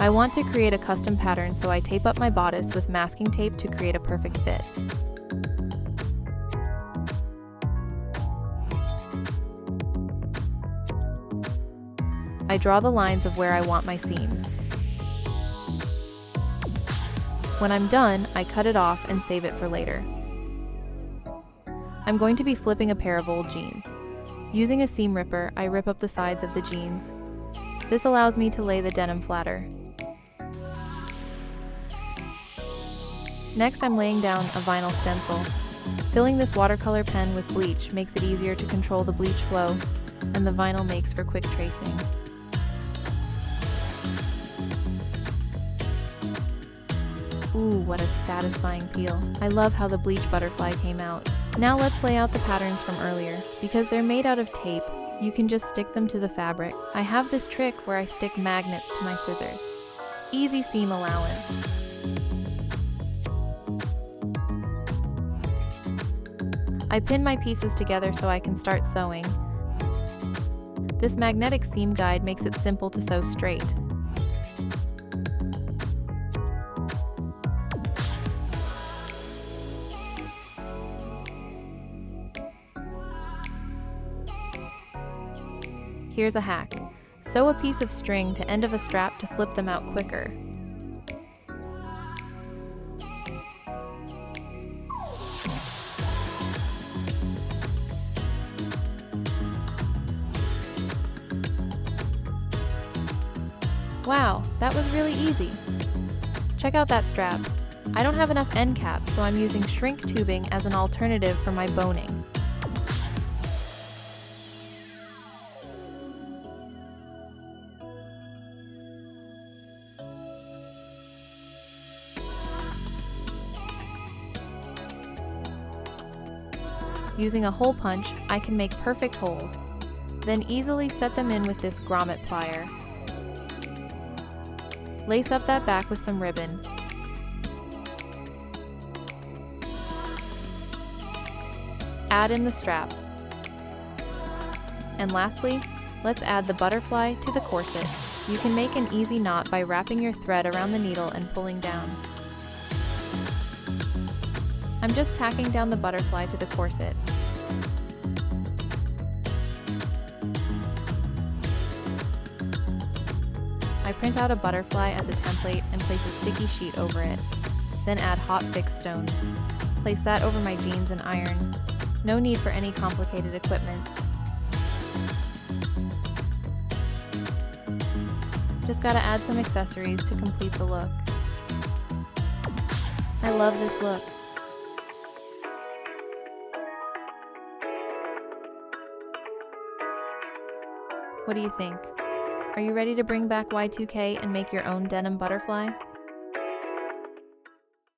I want to create a custom pattern, so I tape up my bodice with masking tape to create a perfect fit. I draw the lines of where I want my seams. When I'm done, I cut it off and save it for later. I'm going to be flipping a pair of old jeans. Using a seam ripper, I rip up the sides of the jeans. This allows me to lay the denim flatter. Next, I'm laying down a vinyl stencil. Filling this watercolor pen with bleach makes it easier to control the bleach flow, and the vinyl makes for quick tracing. Ooh, what a satisfying peel. I love how the bleach butterfly came out. Now let's lay out the patterns from earlier. Because they're made out of tape, you can just stick them to the fabric. I have this trick where I stick magnets to my scissors. Easy seam allowance. I pin my pieces together so I can start sewing. This magnetic seam guide makes it simple to sew straight. Here's a hack. Sew a piece of string to end of a strap to flip them out quicker. Wow, that was really easy. Check out that strap. I don't have enough end caps, so I'm using shrink tubing as an alternative for my boning. Using a hole punch, I can make perfect holes. Then easily set them in with this grommet plier. Lace up that back with some ribbon. Add in the strap. And lastly, let's add the butterfly to the corset. You can make an easy knot by wrapping your thread around the needle and pulling down. I'm just tacking down the butterfly to the corset. I print out a butterfly as a template and place a sticky sheet over it. Then add hot fix stones. Place that over my jeans and iron. No need for any complicated equipment. Just gotta add some accessories to complete the look. I love this look. What do you think? Are you ready to bring back Y2K and make your own denim butterfly?